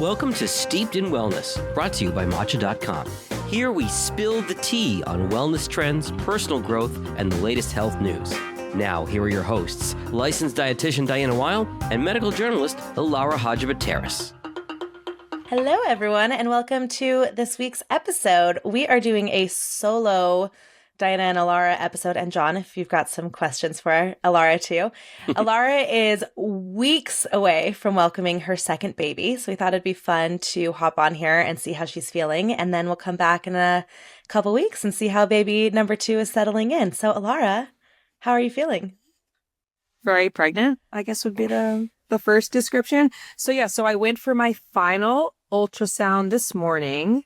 Welcome to Steeped in Wellness, brought to you by Matcha.com. Here we spill the tea on wellness trends, personal growth, and the latest health news. Now, here are your hosts, licensed dietitian Diana Weil and medical journalist Elara Hadjibateris. Hello, everyone, and welcome to this week's episode. We are doing a solo Diana and Elara episode. And John, if you've got some questions for Elara too. Elara is weeks away from welcoming her second baby. So we thought it'd be fun to hop on here and see how she's feeling. And then we'll come back in a couple weeks and see how baby number 2 is settling in. So Elara, how are you feeling? Very pregnant, I guess would be the first description. So I went for my final ultrasound this morning.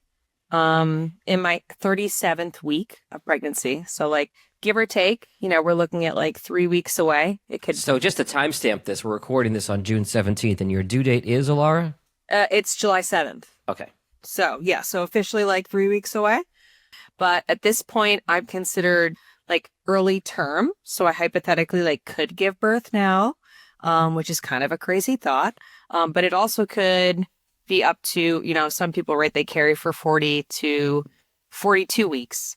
In my 37th week of pregnancy. So like give or take, we're looking at like 3 weeks away. So just to timestamp this, we're recording this on June 17th and your due date is, Elara? It's July 7th. Okay. So officially like 3 weeks away. But at this point, I'm considered like early term. So I hypothetically could give birth now, which is kind of a crazy thought. But it also could be up to, some people, right, they carry for 40 to 42 weeks,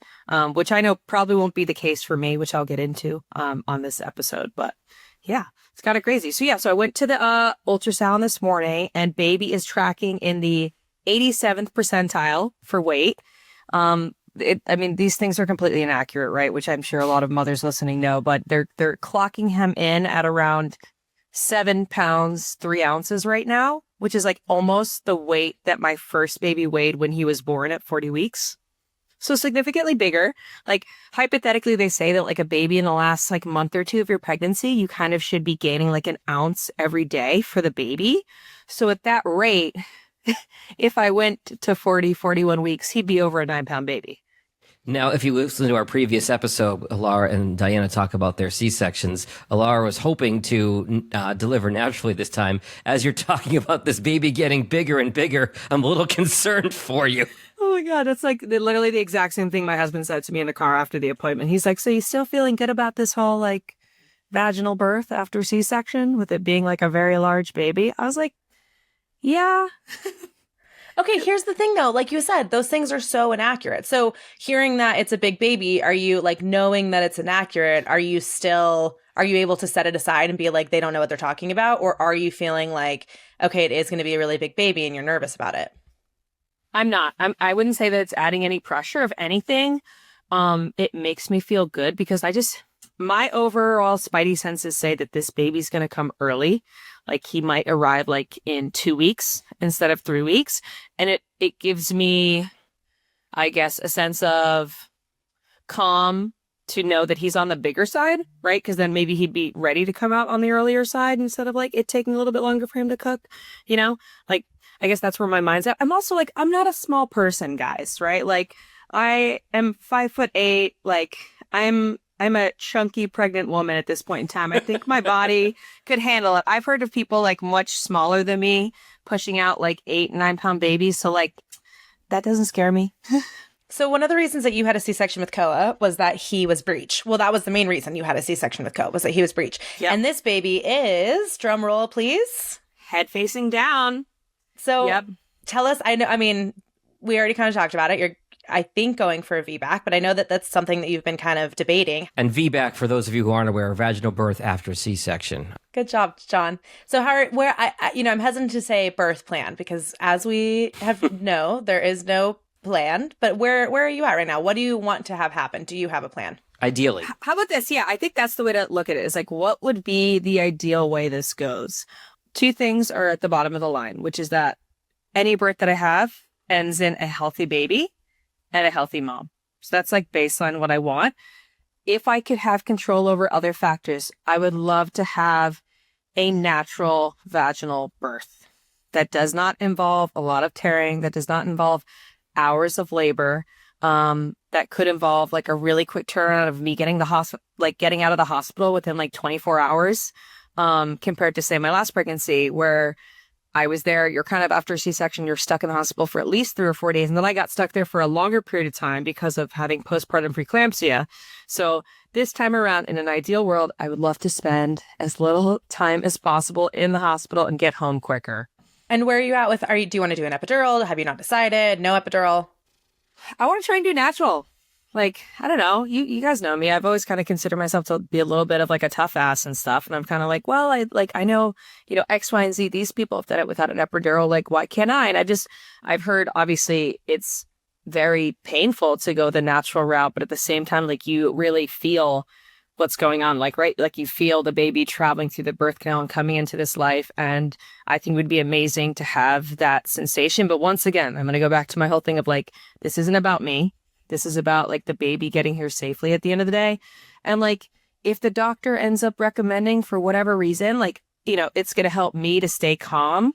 which I know probably won't be the case for me, which I'll get into on this episode. But yeah, it's kind of crazy. So I went to the ultrasound this morning and baby is tracking in the 87th percentile for weight. These things are completely inaccurate, right? Which I'm sure a lot of mothers listening know, but they're clocking him in at around 7 pounds, 3 ounces right now, which is like almost the weight that my first baby weighed when he was born at 40 weeks. So significantly bigger. Like hypothetically, they say that like a baby in the last like month or two of your pregnancy, you kind of should be gaining like an ounce every day for the baby. So at that rate, if I went to 40, 41 weeks, he'd be over a 9-pound baby. Now, if you listen to our previous episode, Elara and Diana talk about their C-sections. Elara was hoping to deliver naturally this time. As you're talking about this baby getting bigger and bigger, I'm a little concerned for you. Oh my God, that's like literally the exact same thing my husband said to me in the car after the appointment. He's like, so you still feeling good about this whole like vaginal birth after C-section with it being like a very large baby? I was like, yeah. Okay, here's the thing though, like you said, those things are so inaccurate. So hearing that it's a big baby, are you like knowing that it's inaccurate? Are you able to set it aside and be like, they don't know what they're talking about? Or are you feeling like, okay, it is going to be a really big baby and you're nervous about it? I'm not. I wouldn't say that it's adding any pressure. If anything, it makes me feel good because my overall spidey senses say that this baby's going to come early. Like he might arrive like in 2 weeks instead of 3 weeks. And it gives me, I guess, a sense of calm to know that he's on the bigger side, right? Because then maybe he'd be ready to come out on the earlier side instead of like it taking a little bit longer for him to cook, Like, I guess that's where my mind's at. I'm also like, I'm not a small person, guys, right? Like I am 5'8", like I'm a chunky pregnant woman at this point in time. I think my body could handle it. I've heard of people like much smaller than me pushing out like 8, 9-pound babies. So like that doesn't scare me. So one of the reasons that you had a C-section with Koa was that he was breech. Well, that was the main reason you had a C-section with Koa was that he was breech. Yep. And this baby is, drum roll, please. Head facing down. So Tell us, we already kind of talked about it. You're, I think, going for a VBAC, but I know that that's something that you've been kind of debating. And VBAC, for those of you who aren't aware, vaginal birth after C-section. Good job, John. So I'm hesitant to say birth plan because as we know, there is no plan, but where are you at right now? What do you want to have happen? Do you have a plan? Ideally. How about this? Yeah, I think that's the way to look at it is like, what would be the ideal way this goes? 2 things are at the bottom of the line, which is that any birth that I have ends in a healthy baby and a healthy mom. So that's like baseline what I want. If I could have control over other factors, I would love to have a natural vaginal birth that does not involve a lot of tearing, that does not involve hours of labor, that could involve like a really quick turnaround of me getting getting out of the hospital within like 24 hours, compared to say my last pregnancy where I was there, you're kind of after a C-section, you're stuck in the hospital for at least 3 or 4 days. And then I got stuck there for a longer period of time because of having postpartum preeclampsia. So this time around, in an ideal world, I would love to spend as little time as possible in the hospital and get home quicker. And where are you at with, do you want to do an epidural? Have you not decided? No epidural? I want to try and do natural. Like, I don't know. You guys know me. I've always kind of considered myself to be a little bit of like a tough ass and stuff. And I'm kind of like, well, I know, X, Y, and Z, these people have done it without an epidural. Like, why can't I? And I've heard, obviously, it's very painful to go the natural route. But at the same time, like, you really feel what's going on. Like, right? Like, you feel the baby traveling through the birth canal and coming into this life. And I think it would be amazing to have that sensation. But once again, I'm going to go back to my whole thing of like, this isn't about me. This is about like the baby getting here safely at the end of the day. And like, if the doctor ends up recommending for whatever reason, like, it's going to help me to stay calm,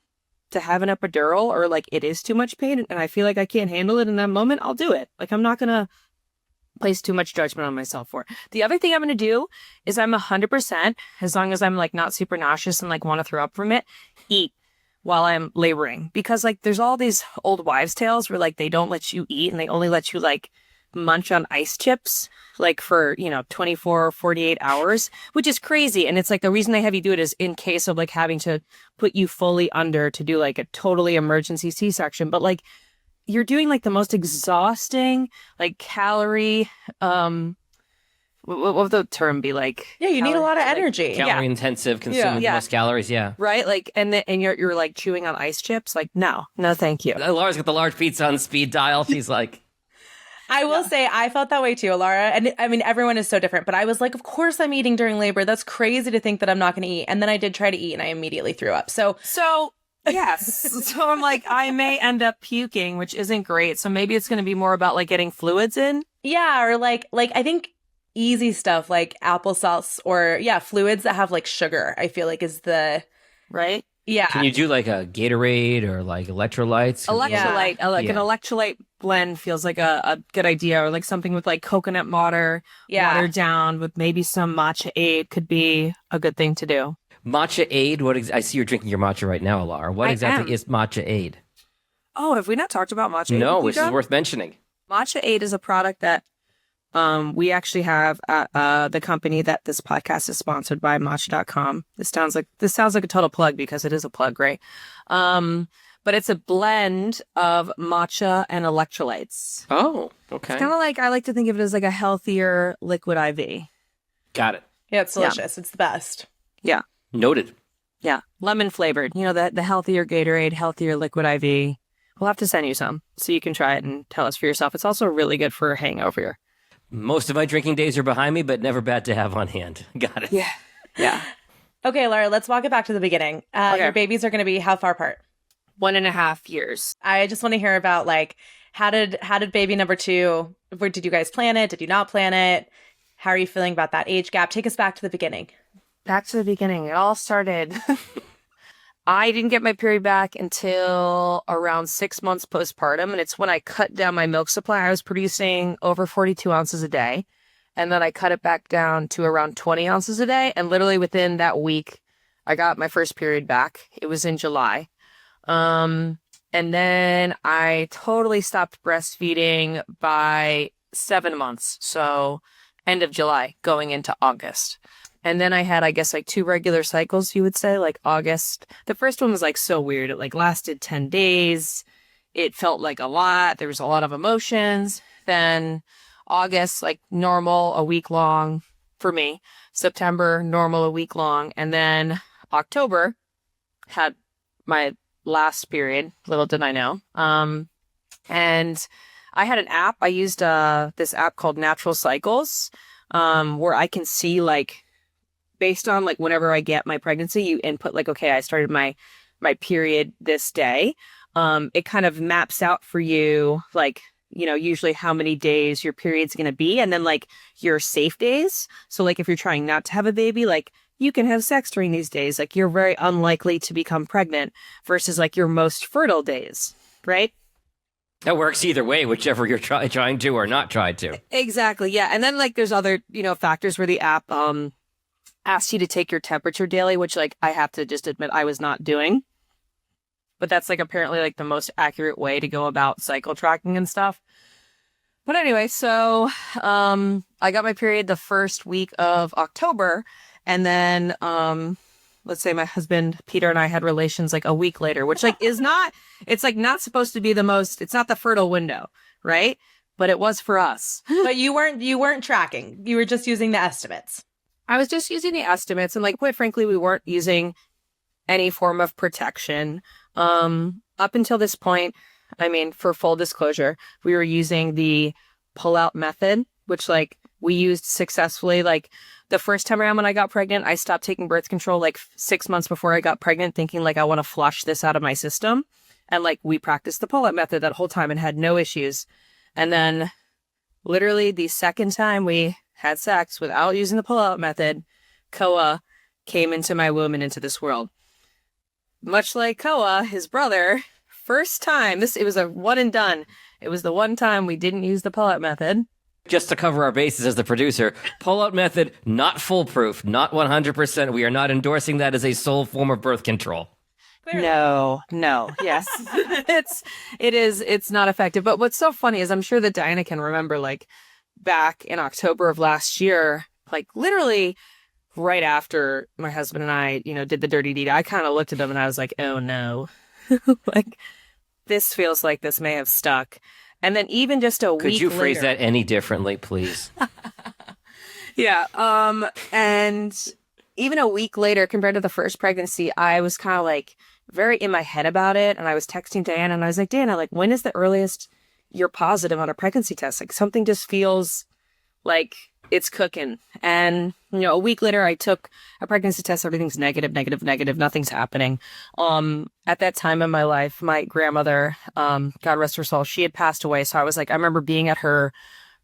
to have an epidural, or like it is too much pain and I feel like I can't handle it in that moment, I'll do it. Like, I'm not going to place too much judgment on myself for it. The other thing I'm going to do is I'm 100%, as long as I'm like not super nauseous and like want to throw up from it, eat while I'm laboring. Because like there's all these old wives' tales where like they don't let you eat and they only let you like munch on ice chips like for 24 or 48 hours, which is crazy. And it's like the reason they have you do it is in case of like having to put you fully under to do like a totally emergency C-section. But like you're doing like the most exhausting like calorie what would the term be like? Yeah, you need a lot of energy. Calorie intensive, consuming the most calories, right? Like, and you're like chewing on ice chips. Like, no, thank you. Laura's got the large pizza on speed dial. She's like, I will say I felt that way too, Elara. And I mean, everyone is so different, but I was like, of course I'm eating during labor. That's crazy to think that I'm not going to eat. And then I did try to eat and I immediately threw up. So yes. So I'm like, I may end up puking, which isn't great. So maybe it's going to be more about like getting fluids in. Yeah. Or like I think easy stuff like applesauce or fluids that have like sugar, I feel like is the right. Yeah. Can you do like a Gatorade or like electrolytes? An electrolyte blend feels like a good idea, or like something with like coconut water, watered down with maybe some matcha aid could be a good thing to do. Matcha aid? I see you're drinking your matcha right now, Elara. What exactly is matcha aid? Oh, have we not talked about matcha aid? No, which is worth mentioning. Matcha aid is a product that we actually have at the company that this podcast is sponsored by, Matcha.com. This sounds like a total plug because it is a plug, right? But it's a blend of matcha and electrolytes. Oh, okay. It's kind of like, I like to think of it as like a healthier liquid IV. Got it. Yeah, it's delicious. Yeah. It's the best. Yeah. Noted. Yeah. Lemon flavored. The healthier Gatorade, healthier liquid IV. We'll have to send you some so you can try it and tell us for yourself. It's also really good for a hangover. Most of my drinking days are behind me, but never bad to have on hand. Got it. Yeah. Yeah. Okay, Laura, let's walk it back to the beginning. Okay. Your babies are going to be how far apart? 1.5 years. I just want to hear about like, how did baby number 2, where did you guys plan it? Did you not plan it? How are you feeling about that age gap? Take us back to the beginning. Back to the beginning. It all started. I didn't get my period back until around 6 months postpartum. And it's when I cut down my milk supply. I was producing over 42 ounces a day. And then I cut it back down to around 20 ounces a day. And literally within that week, I got my first period back. It was in July. And then I totally stopped breastfeeding by 7 months. So end of July going into August. And then I had, I guess, like 2 regular cycles, you would say, like August. The first one was like so weird. It like lasted 10 days. It felt like a lot. There was a lot of emotions. Then August, like normal, a week long for me. September, normal, a week long. And then October had my last period. Little did I know. And I had an app. I used this app called Natural Cycles, where I can see like, based on like whenever I get my pregnancy, you input like, okay, I started my period this day. It kind of maps out for you, like, usually how many days your period's going to be. And then like your safe days. So like if you're trying not to have a baby, like you can have sex during these days. Like you're very unlikely to become pregnant versus like your most fertile days, right? That works either way, whichever you're trying to or not trying to. Exactly. Yeah. And then like there's other, factors where the app, asked you to take your temperature daily, which like I have to just admit I was not doing. But that's like apparently like the most accurate way to go about cycle tracking and stuff. But anyway, so I got my period the first week of October, and then let's say my husband, Peter, and I had relations like a week later, which like is not, it's like not supposed to be it's not the fertile window, right? But it was for us. But you weren't tracking. You were just using the estimates. I was just using the estimates, and like, quite frankly, we weren't using any form of protection. Up until this point, I mean, for full disclosure, we were using the pull-out method, which like we used successfully. Like the first time around when I got pregnant, I stopped taking birth control like 6 months before I got pregnant, thinking like I want to flush this out of my system. And like we practiced the pull-out method that whole time and had no issues. And then literally the second time we had sex without using the pull-out method, Koa came into my womb and into this world. Much like Koa, his brother, first time, it was a one and done. It was the one time we didn't use the pull-out method. Just to cover our bases as the producer, pull-out method, not foolproof, not 100%. We are not endorsing that as a sole form of birth control. No, yes. It's not effective. But what's so funny is I'm sure that Diana can remember, like, back in October of last year, like, literally right after my husband and I, did the dirty deed, I kind of looked at him and I was like, oh no, like, this feels like this may have stuck. And then even just a week later. Could you phrase that any differently, please? Yeah. And even a week later, compared to the first pregnancy, I was kind of like very in my head about it. And I was texting Diana and I was like, Diana, like, when is the earliest you're positive on a pregnancy test? Like, something just feels like it's cooking. And, a week later, I took a pregnancy test. Everything's negative. Nothing's happening. At that time in my life, my grandmother, God rest her soul, she had passed away. So I was like, I remember being at her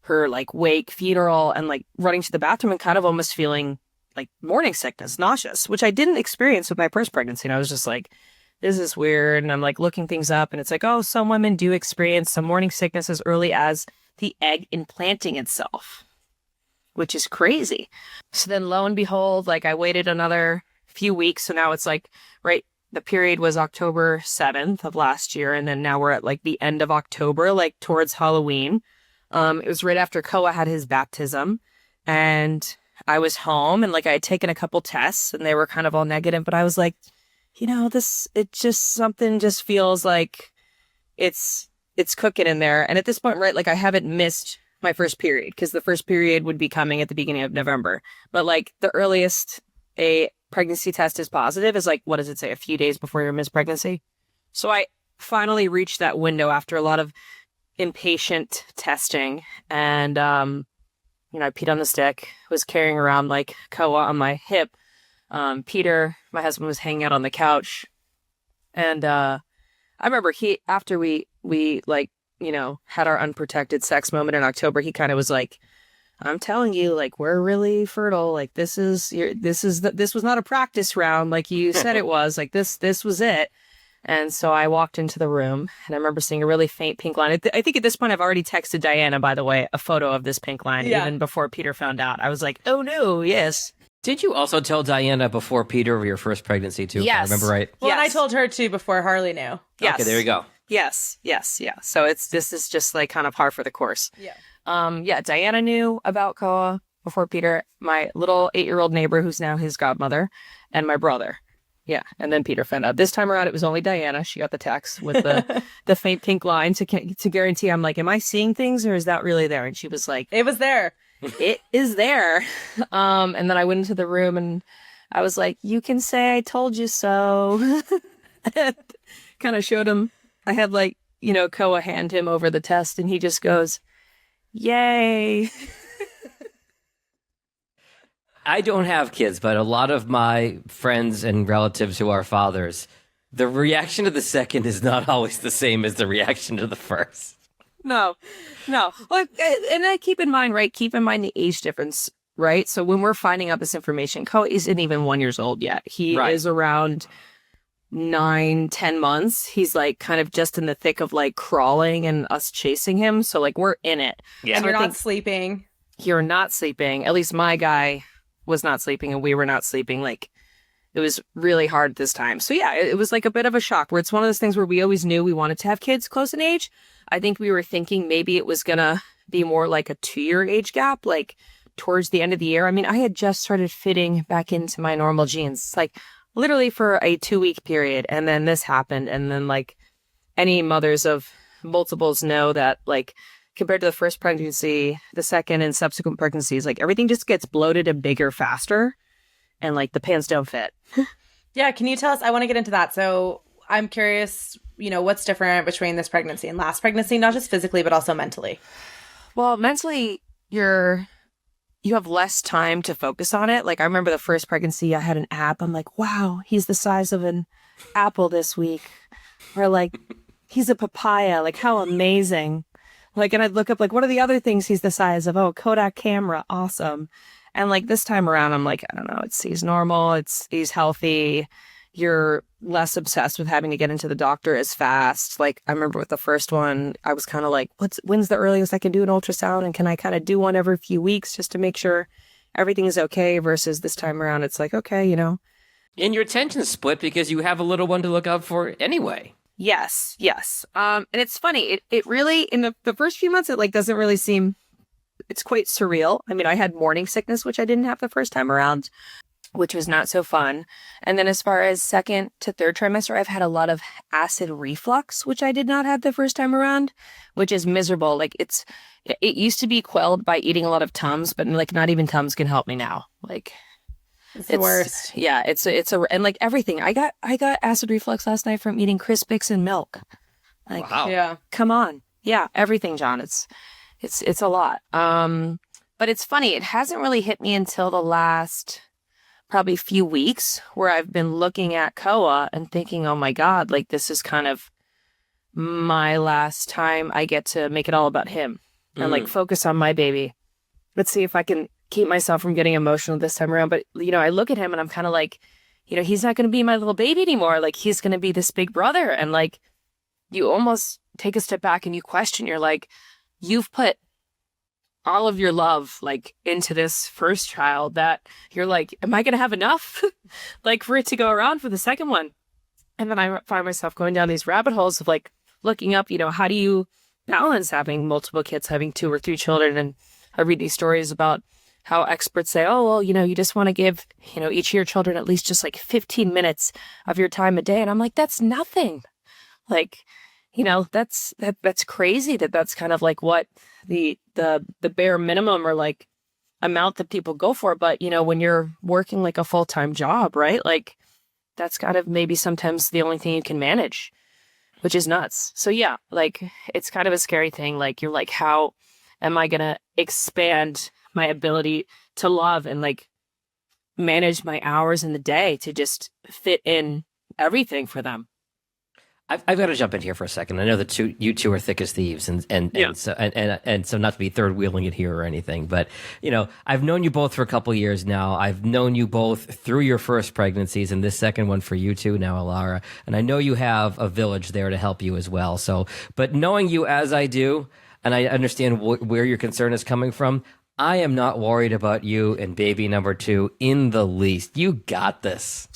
like wake, funeral, and like running to the bathroom and kind of almost feeling like morning sickness, nauseous, which I didn't experience with my first pregnancy. And I was just like, this is weird. And I'm like looking things up and it's like, oh, some women do experience some morning sickness as early as the egg implanting itself, which is crazy. So then lo and behold, like I waited another few weeks. So now it's like, right, the period was October 7th of last year. And then now we're at like the end of October, like towards Halloween. It was right after Koa had his baptism and I was home and like I had taken a couple tests and they were kind of all negative, but I was like, something just feels like it's cooking in there. And at this point, right, like I haven't missed my first period because the first period would be coming at the beginning of November. But like the earliest a pregnancy test is positive is like, what does it say? A few days before your missed pregnancy. So I finally reached that window after a lot of impatient testing. And, I peed on the stick, was carrying around like Koa on my hip. Peter, my husband, was hanging out on the couch. And I remember after we like, had our unprotected sex moment in October, he kind of was like, I'm telling you, like, we're really fertile. Like, this was not a practice round like you said it was. Like, this was it. And so I walked into the room and I remember seeing a really faint pink line. I think at this point I've already texted Diana, by the way, a photo of this pink line, even before Peter found out. I was like, oh no, yes. Did you also tell Diana before Peter of your first pregnancy too? Yes. If I remember right. Well, and I told her too before Harley knew. Yes. Okay, there you go. Yes, yeah. So this is just like kind of par for the course. Yeah. Diana knew about Koa before Peter, my little 8-year-old neighbor who's now his godmother, and my brother. Yeah, and then Peter found out. This time around, it was only Diana. She got the text with the faint pink line to guarantee. I'm like, am I seeing things or is that really there? And she was like, it was there. It is there. And then I went into the room and I was like, you can say I told you so. Kind of showed him. I had like, Koa hand him over the test and he just goes, yay. I don't have kids, but a lot of my friends and relatives who are fathers, the reaction to the second is not always the same as the reaction to the first. No. Like, and I keep in mind the age difference, right? So when we're finding out this information, Koa isn't even 1 year old yet. He is around 9-10 months. He's like kind of just in the thick of like crawling and us chasing him. So like we're in it. Yeah. And you're not sleeping. You're not sleeping. At least my guy was not sleeping and we were not sleeping. Like it was really hard this time. So yeah, it was like a bit of a shock where it's one of those things where we always knew we wanted to have kids close in age. I think we were thinking maybe it was gonna be more like a 2-year age gap, like towards the end of the year. I mean, I had just started fitting back into my normal jeans. It's like literally for a 2-week period. And then this happened. And then like any mothers of multiples know that like compared to the first pregnancy, the second and subsequent pregnancies, like everything just gets bloated and bigger faster. And like the pants don't fit. Yeah. Can you tell us? I want to get into that. So I'm curious, what's different between this pregnancy and last pregnancy, not just physically, but also mentally? Well, mentally, you have less time to focus on it. Like I remember the first pregnancy, I had an app. I'm like, wow, he's the size of an apple this week. Or like, he's a papaya. Like how amazing. Like, and I'd look up like, what are the other things he's the size of? Oh, Kodak camera. Awesome. And like this time around, I'm like, I don't know, he's normal. He's healthy. You're less obsessed with having to get into the doctor as fast. Like I remember with the first one, I was kind of like, when's the earliest I can do an ultrasound? And can I kind of do one every few weeks just to make sure everything is okay? Versus this time around, it's like, okay, And your attention's split because you have a little one to look out for anyway. Yes. And it's funny. It really, in the first few months, it like doesn't really seem, it's quite surreal. I mean, I had morning sickness, which I didn't have the first time around, which was not so fun. And then as far as second to third trimester, I've had a lot of acid reflux, which I did not have the first time around, which is miserable. Like it used to be quelled by eating a lot of Tums, but like not even Tums can help me now. Like it's the worst. Yeah, and like everything. I got acid reflux last night from eating Crispix and milk. Like, wow. Yeah. Come on. Yeah, everything, John. It's a lot. But it's funny. It hasn't really hit me until the last probably few weeks where I've been looking at Koa and thinking, oh my God, like this is kind of my last time I get to make it all about him and like focus on my baby. Let's see if I can keep myself from getting emotional this time around. But, I look at him and I'm kind of like, he's not going to be my little baby anymore. Like he's going to be this big brother. And like, you almost take a step back and you question, you're like, you've put all of your love like into this first child that you're like, am I going to have enough like for it to go around for the second one? And then I find myself going down these rabbit holes of like looking up, how do you balance having multiple kids, having 2 or 3 children? And I read these stories about how experts say, oh, well, you just want to give, each of your children at least just like 15 minutes of your time a day. And I'm like, that's nothing. Like, that's crazy that's kind of like what the bare minimum or like amount that people go for. But, when you're working like a full-time job, right? Like that's kind of maybe sometimes the only thing you can manage, which is nuts. So yeah, like it's kind of a scary thing. Like you're like, how am I going to expand my ability to love and like manage my hours in the day to just fit in everything for them? I've got to jump in here for a second. I know that you two are thick as thieves, and so not to be third wheeling it here or anything, but I've known you both for a couple years now. I've known you both through your first pregnancies, and this second one for you two now, Elara. And I know you have a village there to help you as well. So, but knowing you as I do, and I understand where your concern is coming from, I am not worried about you and baby number 2 in the least. You got this.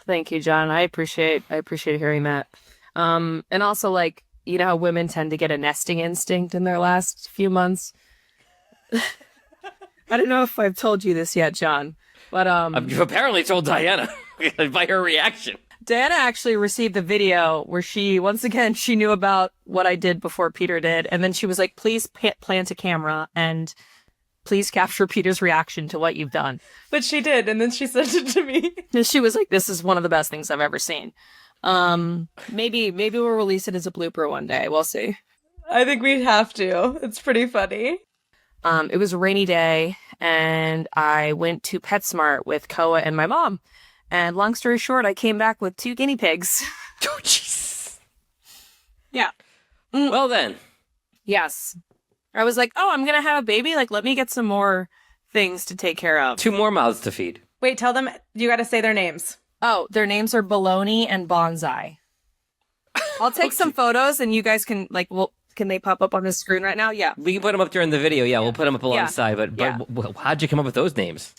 Thank you, John. I appreciate hearing that. And also, like, how women tend to get a nesting instinct in their last few months. I don't know if I've told you this yet, John, but you've apparently told Diana by her reaction. Diana actually received the video where she knew about what I did before Peter did, and then she was like, "Please plant a camera and please capture Peter's reaction to what you've done." But she did, and then she sent it to me. And she was like, "This is one of the best things I've ever seen." Maybe we'll release it as a blooper one day. We'll see. I think we'd have to. It's pretty funny. It was a rainy day and I went to PetSmart with Koa and my mom. And long story short, I came back with 2 guinea pigs. Oh, jeez. Yeah. Well then. Yes. I was like, oh, I'm going to have a baby. Like, let me get some more things to take care of. 2 more mouths to feed. Wait, tell them, you got to say their names. Oh, their names are Baloney and Bonsai. I'll take some photos and you guys can, like, can they pop up on the screen right now? Yeah. We can put them up during the video. Yeah, we'll put them up alongside. But how'd you come up with those names?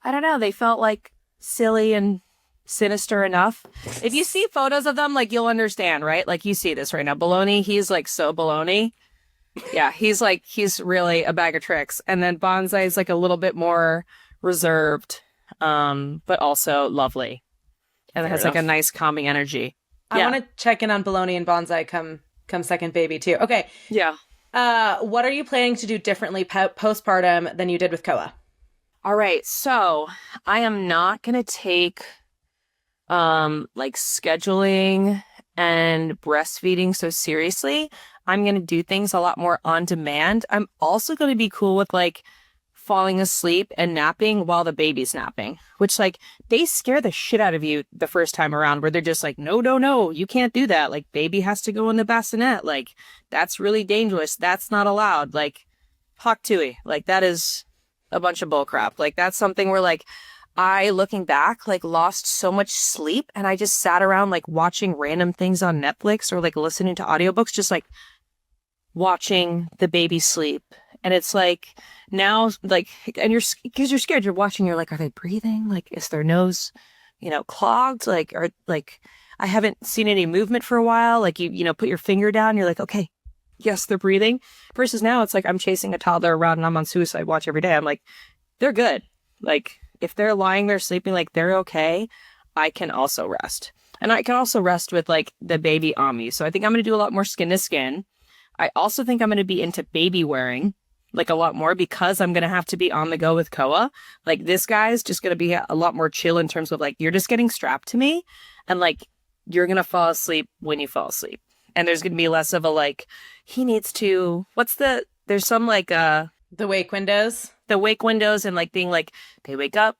I don't know. They felt like silly and sinister enough. If you see photos of them, like, you'll understand, right? Like, you see this right now. Baloney, he's like so baloney. Yeah, he's really a bag of tricks. And then Bonsai is like a little bit more reserved, but also lovely. And it has like a nice calming energy. I want to check in on bologna and bonsai come second baby too. Okay. Yeah. What are you planning to do differently postpartum than you did with Koa? All right. So I am not going to take like scheduling and breastfeeding so seriously. I'm going to do things a lot more on demand. I'm also going to be cool with like falling asleep and napping while the baby's napping, which like they scare the shit out of you the first time around where they're just like, no, you can't do that. Like baby has to go in the bassinet. Like that's really dangerous. That's not allowed. Like hawk tui. Like that is a bunch of bull crap. Like that's something where like I, looking back, like lost so much sleep and I just sat around like watching random things on Netflix or like listening to audiobooks, just like watching the baby sleep. And it's like now, like, and because you're scared, you're watching, you're like, are they breathing? Like, is their nose, clogged? Like, or like, I haven't seen any movement for a while. Like, you put your finger down, you're like, okay, yes, they're breathing. Versus now, it's like I'm chasing a toddler around and I'm on suicide watch every day. I'm like, they're good. Like, if they're lying there sleeping, like, they're okay. I can also rest. And I can also rest with, like, the baby on me. So I think I'm going to do a lot more skin to skin. I also think I'm going to be into baby wearing, like a lot more because I'm going to have to be on the go with Koa. Like this guy's just going to be a lot more chill in terms of like, you're just getting strapped to me and like, you're going to fall asleep when you fall asleep. And there's going to be less of a like, he needs to, there's some like, the wake windows and like being like, they wake up,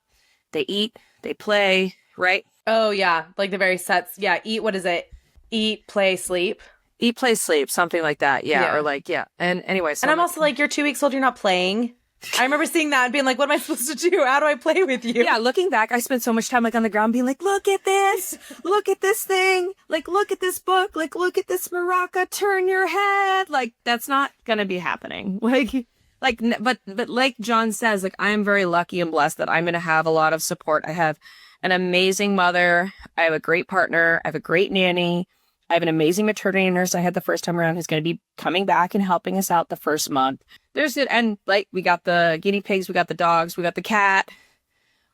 they eat, they play, right? Oh yeah. Like the very sets. Yeah. Eat. What is it? Eat, play, sleep. Eat, play, sleep, something like that. Yeah. Or like, yeah. And anyway. So and I'm also like, you're 2 weeks old, you're not playing. I remember seeing that and being like, what am I supposed to do? How do I play with you? Yeah. Looking back, I spent so much time like on the ground being like, look at this thing. Like, look at this book. Like, look at this maraca. Turn your head. Like, that's not going to be happening. But like John says, like, I am very lucky and blessed that I'm going to have a lot of support. I have an amazing mother. I have a great partner. I have a great nanny. I have an amazing maternity nurse I had the first time around who's going to be coming back and helping us out the first month. And like, we got the guinea pigs, we got the dogs, we got the cat.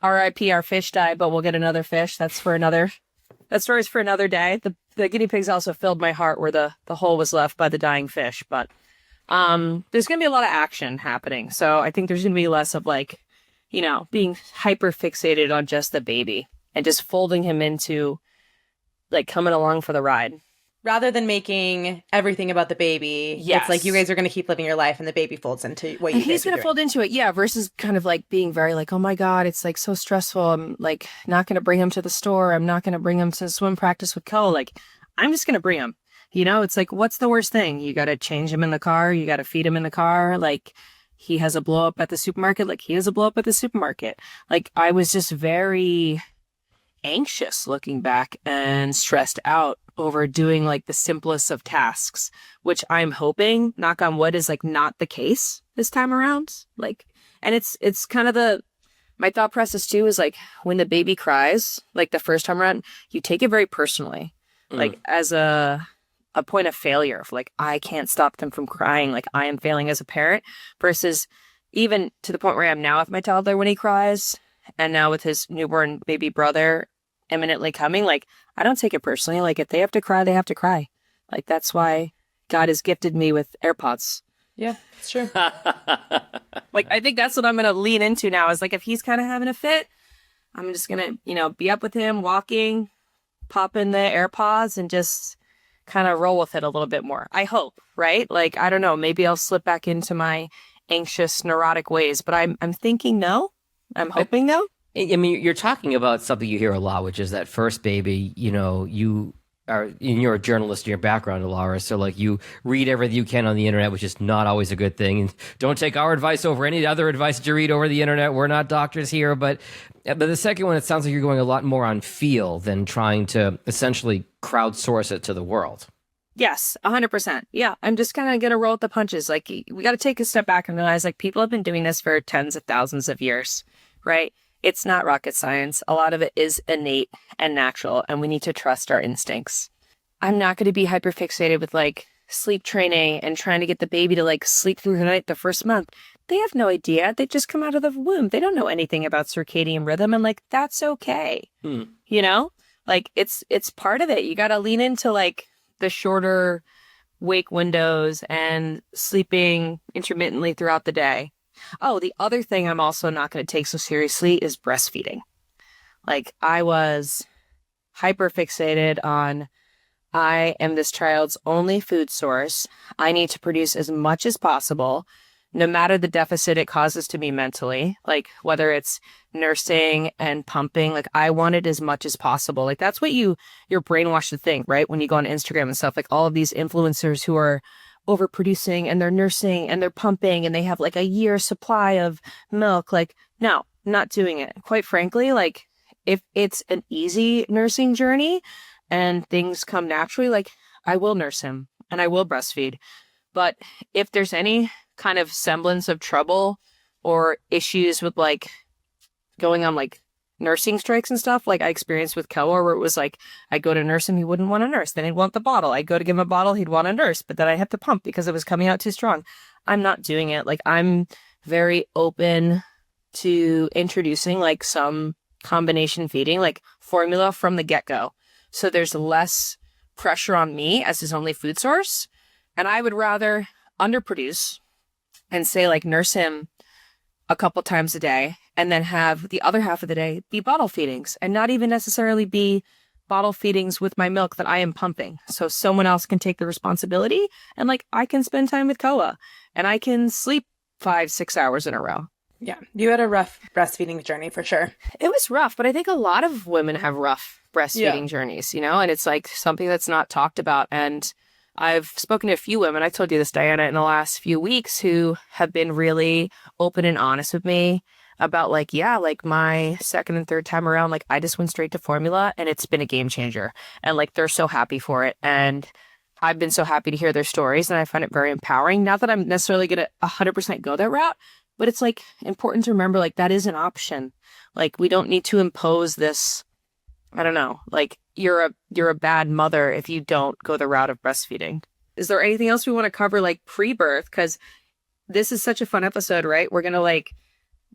R.I.P. our fish died, but we'll get another fish. That story's for another day. The guinea pigs also filled my heart where the hole was left by the dying fish. But there's going to be a lot of action happening. So I think there's going to be less of like, being hyper fixated on just the baby and just folding him into like coming along for the ride. Rather than making everything about the baby, yes. It's like you guys are going to keep living your life and the baby folds into what you guys are doing. He's going to fold into it, yeah, versus kind of like being very like, oh my God, it's like so stressful. I'm like not going to bring him to the store. I'm not going to bring him to swim practice with Cole. Like, I'm just going to bring him. It's like, what's the worst thing? You got to change him in the car. You got to feed him in the car. Like, he has a blow up at the supermarket. Like, he has a blow up at the supermarket. Like, I was just very anxious looking back and stressed out over doing like the simplest of tasks, which I'm hoping, knock on wood, is like not the case this time around. Like, and it's kind of my thought process too is like when the baby cries, like the first time around, you take it very personally, like as a point of failure of like, I can't stop them from crying. Like I am failing as a parent versus even to the point where I am now with my toddler when he cries and now with his newborn baby brother imminently coming, like I don't take it personally. Like if they have to cry, they have to cry. Like that's why God has gifted me with AirPods. Yeah, it's true. Like I think that's what I'm going to lean into now is like if he's kind of having a fit, I'm just going to, be up with him walking, pop in the AirPods and just kind of roll with it a little bit more. I hope, right? Like, I don't know, maybe I'll slip back into my anxious, neurotic ways, but I'm thinking no. I'm hoping no. I mean, you're talking about something you hear a lot, which is that first baby, you are, you're a journalist in your background, Elara, so like you read everything you can on the internet, which is not always a good thing. And don't take our advice over any other advice that you read over the internet. We're not doctors here. But the second one, it sounds like you're going a lot more on feel than trying to essentially crowdsource it to the world. Yes, 100%. Yeah, I'm just kind of going to roll with the punches. Like, we got to take a step back and realize, like, people have been doing this for tens of thousands of years, right? It's not rocket science. A lot of it is innate and natural, and we need to trust our instincts. I'm not going to be hyperfixated with, like, sleep training and trying to get the baby to, like, sleep through the night the first month. They have no idea. They just come out of the womb. They don't know anything about circadian rhythm, and, like, that's okay. Like it's part of it. You got to lean into like the shorter wake windows and sleeping intermittently throughout the day. Oh, the other thing I'm also not going to take so seriously is breastfeeding. Like I was hyper fixated on I am this child's only food source. I need to produce as much as possible, no matter the deficit it causes to me mentally, like whether it's nursing and pumping, like I wanted as much as possible. Like that's what you're brainwashed to think, right? When you go on Instagram and stuff, like all of these influencers who are overproducing and they're nursing and they're pumping and they have like a year's supply of milk. Like, no, not doing it. Quite frankly, like if it's an easy nursing journey and things come naturally, like I will nurse him and I will breastfeed. But if there's any kind of semblance of trouble or issues with like going on like nursing strikes and stuff, like I experienced with Koa, where it was like I'd go to nurse him, he wouldn't want to nurse, then he'd want the bottle. I'd go to give him a bottle, he'd want to nurse, but then I have to pump because it was coming out too strong. I'm not doing it. Like I'm very open to introducing like some combination feeding, like formula from the get-go. So there's less pressure on me as his only food source. And I would rather underproduce and say like nurse him a couple times a day and then have the other half of the day be bottle feedings and not even necessarily be bottle feedings with my milk that I am pumping. So someone else can take the responsibility and like I can spend time with Koa and I can sleep 5-6 hours in a row. Yeah. You had a rough breastfeeding journey for sure. It was rough, but I think a lot of women have rough breastfeeding journeys, you know, and it's like something that's not talked about. And I've spoken to a few women, I told you this, Diana, in the last few weeks who have been really open and honest with me about like, yeah, like my second and third time around, like I just went straight to formula and it's been a game changer. And like, they're so happy for it. And I've been so happy to hear their stories and I find it very empowering. Not that I'm necessarily going to 100% go that route, but it's like important to remember like that is an option. Like we don't need to impose this, I don't know, like you're a bad mother if you don't go the route of breastfeeding. Is there anything else we want to cover like pre-birth? Because this is such a fun episode, right? We're going to like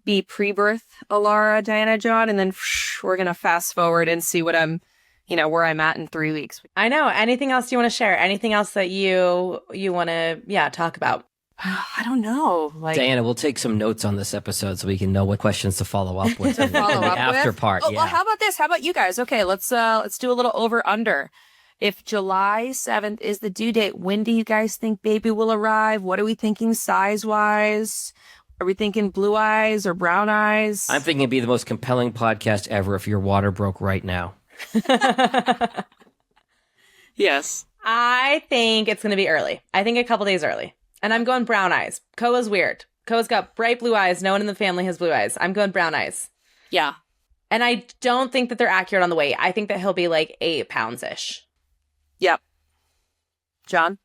be pre-birth Elara, Diana, John, and then we're going to fast forward and see what I'm, you know, where I'm at in 3 weeks. I know. Anything else you want to share? Anything else that you want to, talk about? I don't know. Like Diana, we'll take some notes on this episode so we can know what questions to follow up with in the follow up after with? part. Oh, yeah. well, how about this? How about you guys? Okay, let's do a little over under. If July 7th is the due date, when do you guys think baby will arrive? What are we thinking size wise? Are we thinking blue eyes or brown eyes? I'm thinking it'd be the most compelling podcast ever if your water broke right now. Yes. I think it's going to be early. I think a couple days early. And I'm going brown eyes. Koa's weird. Koa's got bright blue eyes. No one in the family has blue eyes. I'm going brown eyes. Yeah. And I don't think that they're accurate on the weight. I think that he'll be like 8 pounds-ish. Yep. John?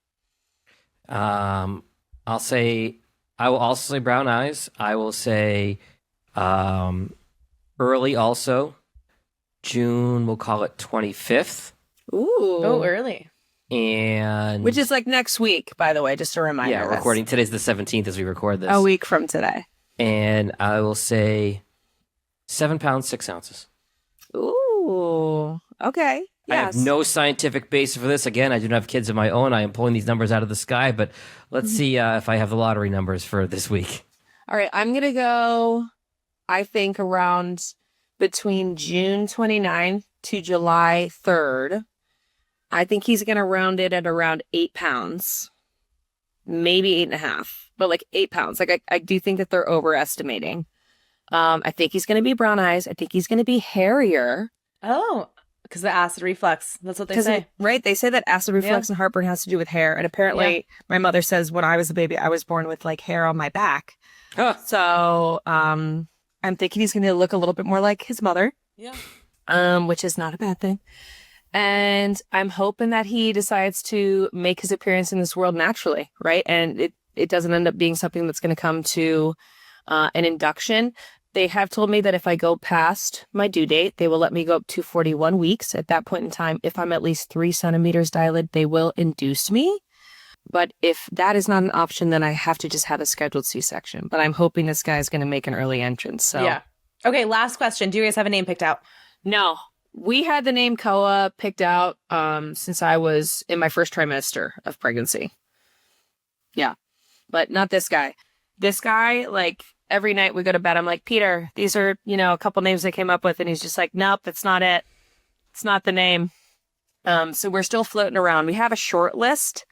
I will also say brown eyes. I will say early also. June, we'll call it 25th. Ooh. Oh, early. And which is like next week, by the way, just a reminder. Yeah, recording. Today's the 17th as we record this. A week from today. And I will say 7 pounds, 6 ounces. Ooh. Okay. Yes. I have no scientific basis for this. Again, I do not have kids of my own. I am pulling these numbers out of the sky, but let's see if I have the lottery numbers for this week. All right. I'm going to go, I think, around between June 29th to July 3rd. I think he's going to round it at around 8 pounds, maybe 8.5, but like 8 pounds. Like I do think that they're overestimating. I think he's going to be brown eyes. I think he's going to be hairier. Oh, because the acid reflux. That's what they say. Right. They say that acid reflux and heartburn has to do with hair. And apparently my mother says when I was a baby, I was born with like hair on my back. Huh. So I'm thinking he's going to look a little bit more like his mother. Yeah. Which is not a bad thing. And I'm hoping that he decides to make his appearance in this world naturally, right? And it doesn't end up being something that's going to come to an induction. They have told me that if I go past my due date, they will let me go up to 41 weeks. At that point in time, if I'm at least 3 centimeters dilated, they will induce me. But if that is not an option, then I have to just have a scheduled C-section. But I'm hoping this guy is going to make an early entrance. So yeah. Okay, last question. Do you guys have a name picked out? No. We had the name Koa picked out since I was in my first trimester of pregnancy. Yeah, but not this guy. This guy, like, every night we go to bed, I'm like, Peter, these are, a couple names I came up with. And he's just like, nope, that's not it. It's not the name. So we're still floating around. We have a short list.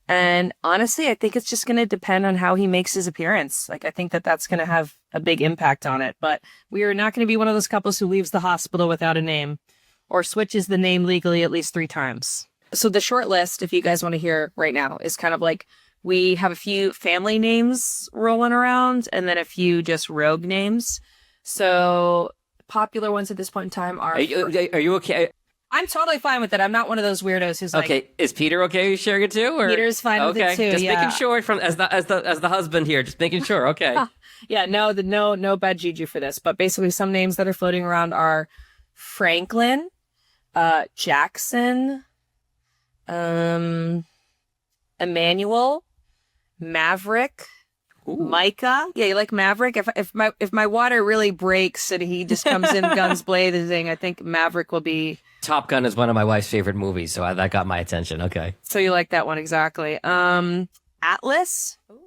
And honestly, I think it's just going to depend on how he makes his appearance. Like, I think that that's going to have a big impact on it. But we are not going to be one of those couples who leaves the hospital without a name or switches the name legally at least 3 times. So the short list, if you guys want to hear right now, is kind of like we have a few family names rolling around and then a few just rogue names. So popular ones at this point in time are... Are you okay? I'm totally fine with it. I'm not one of those weirdos who's like... Okay, is Peter okay sharing it too? Or? Peter's fine with it too, just making sure from as the husband here, just making sure, okay. Yeah, no bad juju for this. But basically some names that are floating around are Franklin, Jackson, Emmanuel, Maverick, ooh. Micah. Yeah, you like Maverick? If my water really breaks and he just comes in guns blazing, I think Maverick will be... Top Gun is one of my wife's favorite movies, so that got my attention. Okay. So you like that one, exactly. Atlas. Ooh.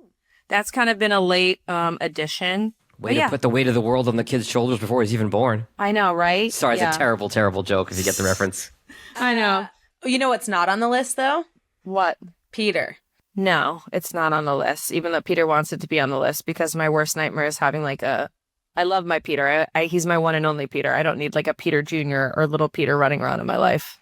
That's kind of been a late addition. Way to put the weight of the world on the kid's shoulders before he's even born. I know, right? Sorry, it's a terrible, terrible joke if you get the reference. I know. You know what's not on the list, though? What? Peter. No, it's not on the list, even though Peter wants it to be on the list, because my worst nightmare is having like a... I love my Peter. He's my one and only Peter. I don't need like a Peter Jr. or little Peter running around in my life.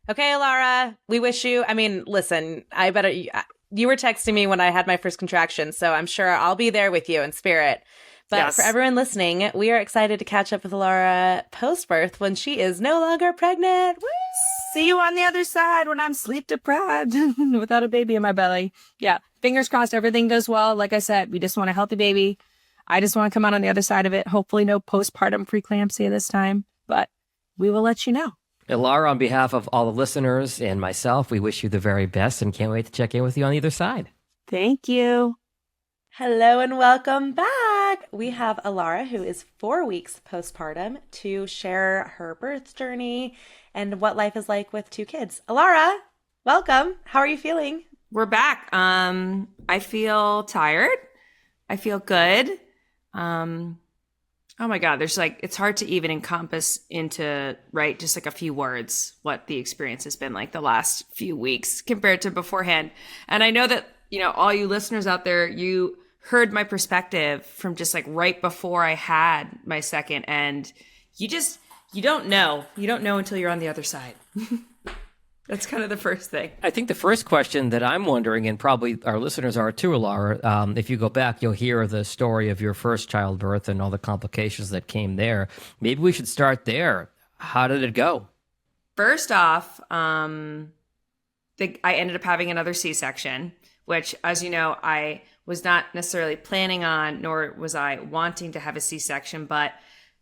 Okay, Elara, we wish you... I mean, listen, I bet you were texting me when I had my first contraction, so I'm sure I'll be there with you in spirit. But yes. For everyone listening, we are excited to catch up with Elara post-birth when she is no longer pregnant. Woo! See you on the other side when I'm sleep deprived without a baby in my belly. Yeah, fingers crossed everything goes well. Like I said, we just want a healthy baby. I just want to come out on the other side of it. Hopefully no postpartum preeclampsia this time, but we will let you know. Elara, on behalf of all the listeners and myself, we wish you the very best and can't wait to check in with you on the other side. Thank you. Hello and welcome back. We have Elara, who is 4 weeks postpartum, to share her birth journey and what life is like with 2 kids. Elara, welcome. How are you feeling? We're back. I feel tired. I feel good. Oh my God, there's like, it's hard to even encompass into, right, just like a few words, what the experience has been like the last few weeks compared to beforehand. And I know that, all you listeners out there, you heard my perspective from just like right before I had my second, and you don't know. You don't know until you're on the other side. That's kind of the first thing. I think the first question that I'm wondering, and probably our listeners are too, Elara, if you go back, you'll hear the story of your first childbirth and all the complications that came there. Maybe we should start there. How did it go? First off, I ended up having another C-section, which, as you know, I was not necessarily planning on, nor was I wanting to have a C-section, but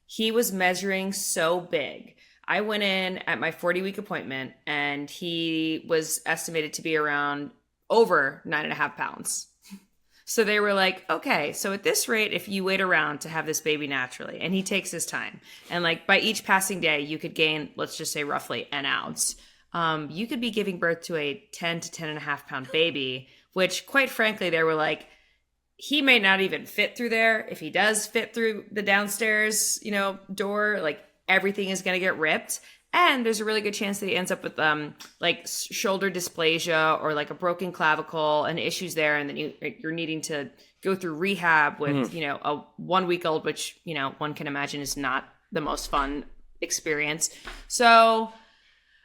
he was measuring so big. I went in at my 40-week appointment, and he was estimated to be around over 9.5 pounds. So they were like, okay, so at this rate, if you wait around to have this baby naturally, and he takes his time, and like by each passing day, you could gain, let's just say roughly an ounce, you could be giving birth to a 10 to 10.5 pound baby, which quite frankly, they were like, he may not even fit through there. If he does fit through the downstairs, door, like, everything is going to get ripped. And there's a really good chance that he ends up with like shoulder dysplasia or like a broken clavicle and issues there. And then you're needing to go through rehab with, a 1 week old, which, one can imagine is not the most fun experience. So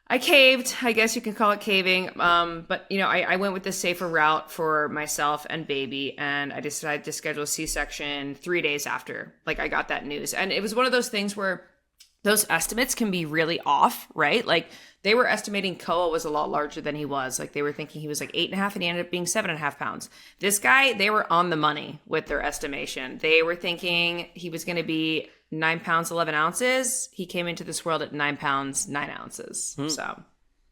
I caved, I guess you can call it caving. But I went with the safer route for myself and baby. And I decided to schedule a C-section 3 days after, like, I got that news. And it was one of those things where those estimates can be really off, right? Like, they were estimating Koa was a lot larger than he was. Like, they were thinking he was like 8.5 and he ended up being 7.5 pounds. This guy, they were on the money with their estimation. They were thinking he was going to be 9 pounds, 11 ounces. He came into this world at 9 pounds, 9 ounces. So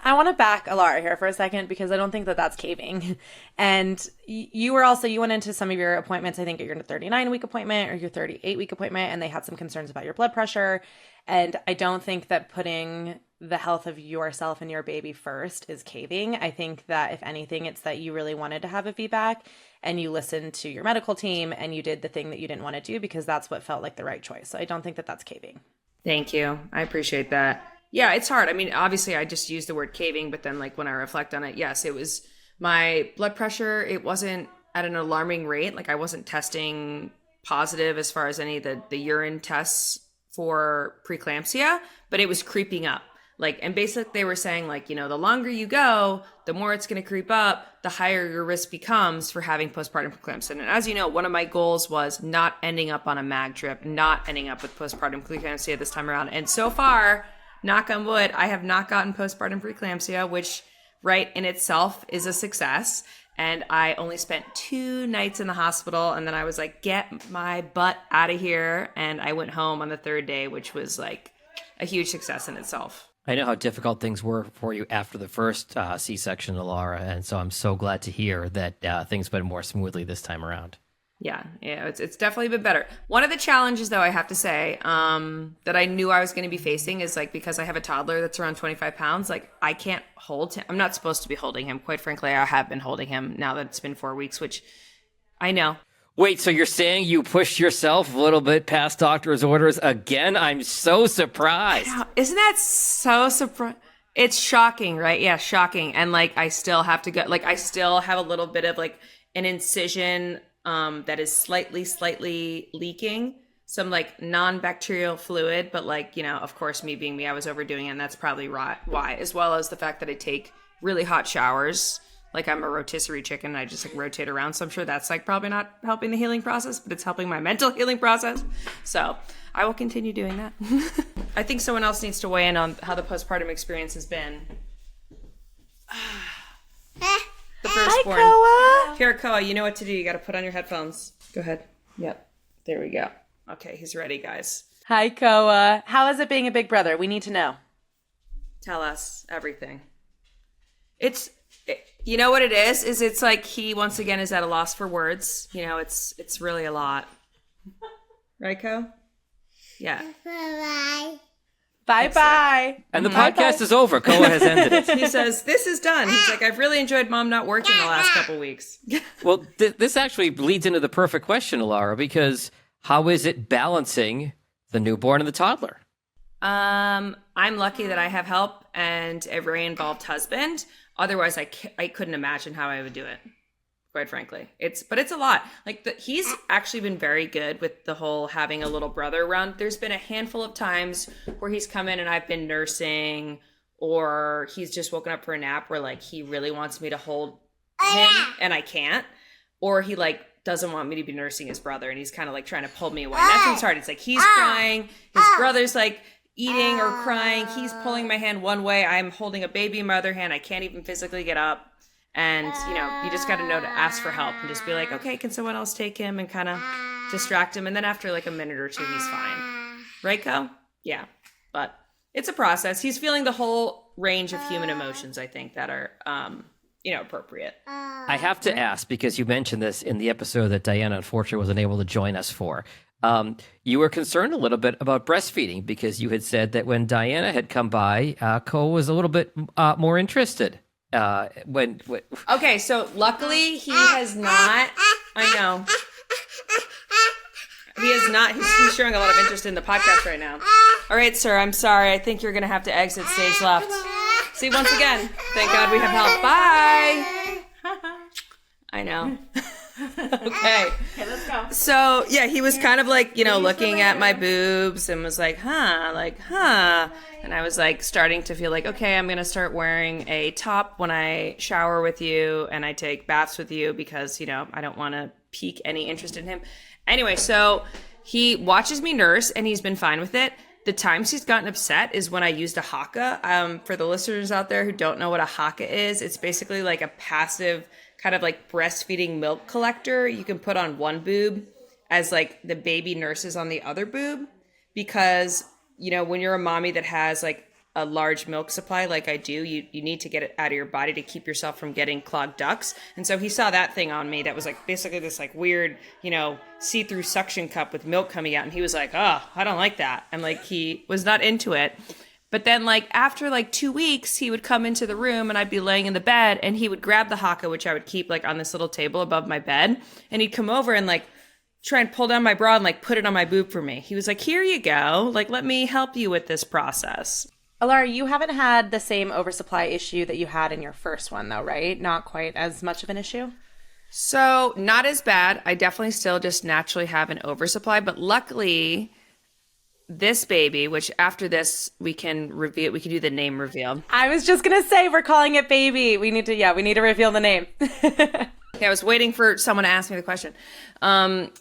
I want to back Elara here for a second because I don't think that that's caving. And you went into some of your appointments, I think at your 39-week appointment or your 38-week appointment, and they had some concerns about your blood pressure. And I don't think that putting the health of yourself and your baby first is caving. I think that if anything, it's that you really wanted to have a VBAC and you listened to your medical team and you did the thing that you didn't want to do because that's what felt like the right choice. So I don't think that that's caving. Thank you. I appreciate that. Yeah, it's hard. I mean, obviously I just used the word caving, but then like when I reflect on it, yes, it was my blood pressure. It wasn't at an alarming rate. Like I wasn't testing positive as far as any of the urine tests for preeclampsia, but it was creeping up. Like, and basically they were saying like, the longer you go, the more it's going to creep up, the higher your risk becomes for having postpartum preeclampsia. And as you know, one of my goals was not ending up on a mag drip, not ending up with postpartum preeclampsia this time around. And so far, knock on wood, I have not gotten postpartum preeclampsia, which right in itself is a success. And I only spent 2 nights in the hospital. And then I was like, get my butt out of here. And I went home on the 3rd day, which was like a huge success in itself. I know how difficult things were for you after the first C-section, Elara, and so I'm so glad to hear that things went more smoothly this time around. Yeah, it's definitely been better. One of the challenges, though, I have to say, that I knew I was going to be facing is like because I have a toddler that's around 25 pounds, like I can't hold him. I'm not supposed to be holding him. Quite frankly, I have been holding him now that it's been 4 weeks, which I know. Wait, so you're saying you pushed yourself a little bit past doctor's orders again? I'm so surprised. Isn't that so surprising? It's shocking, right? Yeah, shocking. And like, I still have to go, like, I still have a little bit of like an incision that is slightly leaking some like non-bacterial fluid. But like, of course, me being me, I was overdoing it. And that's probably why, as well as the fact that I take really hot showers. Like I'm a rotisserie chicken. I just like rotate around. So I'm sure that's like probably not helping the healing process, but it's helping my mental healing process. So I will continue doing that. I think someone else needs to weigh in on how the postpartum experience has been. The firstborn. Hi, Koa. Here, Koa, you know what to do. You got to put on your headphones. Go ahead. Yep. There we go. Okay, he's ready, guys. Hi, Koa. How is it being a big brother? We need to know. Tell us everything. You know what it is it's like he once again is at a loss for words. It's really a lot. Right, Ko? Yeah. Bye. And the podcast is over. Koa has ended it. He says, this is done. He's like, I've really enjoyed Mom not working the last couple weeks. Well, this actually leads into the perfect question, Elara, because how is it balancing the newborn and the toddler? I'm lucky that I have help and a very involved husband. Otherwise, I couldn't imagine how I would do it, quite frankly. But it's a lot. Like he's actually been very good with the whole having a little brother around. There's been a handful of times where he's come in and I've been nursing, or he's just woken up for a nap where like he really wants me to hold him and I can't, or he like doesn't want me to be nursing his brother and he's kind of like trying to pull me away. And that's when it's hard. It's like he's crying, his brother's like eating or crying, he's pulling my hand one way, I'm holding a baby in my other hand, I can't even physically get up. And you just got to know to ask for help and just be like, okay, can someone else take him, and kind of distract him, and then after like a minute or two he's fine. Right, Ko? Yeah. But it's a process. He's feeling the whole range of human emotions, I think, that are appropriate. I have to ask, because you mentioned this in the episode that Diana unfortunately wasn't able to join us for. You were concerned a little bit about breastfeeding because you had said that when Diana had come by, Ko was a little bit more interested. Okay, so luckily he has not. I know. He is not. He's showing a lot of interest in the podcast right now. All right, sir, I'm sorry. I think you're going to have to exit stage left. See, once again, thank God we have help. Bye. I know. Okay, let's go. So, yeah, he was kind of like, looking at my boobs and was like, huh. And I was like starting to feel like, okay, I'm going to start wearing a top when I shower with you and I take baths with you because, I don't want to pique any interest in him. Anyway, so he watches me nurse and he's been fine with it. The times he's gotten upset is when I used a haka. For the listeners out there who don't know what a haka is, it's basically like a passive kind of like breastfeeding milk collector you can put on one boob as like the baby nurses on the other boob. Because, when you're a mommy that has like a large milk supply like I do, you need to get it out of your body to keep yourself from getting clogged ducts. And so he saw that thing on me that was like basically this like weird, see-through suction cup with milk coming out. And he was like, oh, I don't like that. And like, he was not into it. But then like after like 2 weeks, he would come into the room and I'd be laying in the bed and he would grab the haka, which I would keep like on this little table above my bed. And he'd come over and like try and pull down my bra and like put it on my boob for me. He was like, here you go. Like, let me help you with this process. Elara, you haven't had the same oversupply issue that you had in your first one though, right? Not quite as much of an issue? So not as bad. I definitely still just naturally have an oversupply, but luckily this baby, which after this we can reveal, we can do the name reveal. I was just going to say we're calling it baby. We need to reveal the name. Yeah, I was waiting for someone to ask me the question.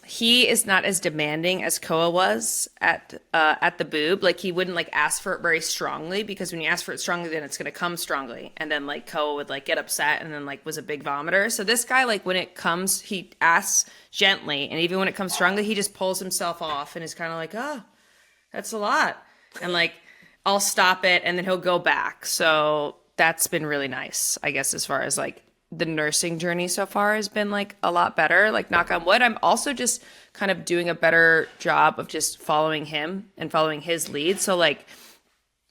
He is not as demanding as Koa was at the boob. Like he wouldn't like ask for it very strongly, because when you ask for it strongly, then it's gonna come strongly. And then like Koa would like get upset and then like was a big vomiter. So this guy, like when it comes, he asks gently, and even when it comes strongly, he just pulls himself off and is kind of like, oh, that's a lot. And like I'll stop it and then he'll go back. So that's been really nice, I guess, as far as like the nursing journey so far has been like a lot better, like knock on wood. I'm also just kind of doing a better job of just following him and following his lead. So like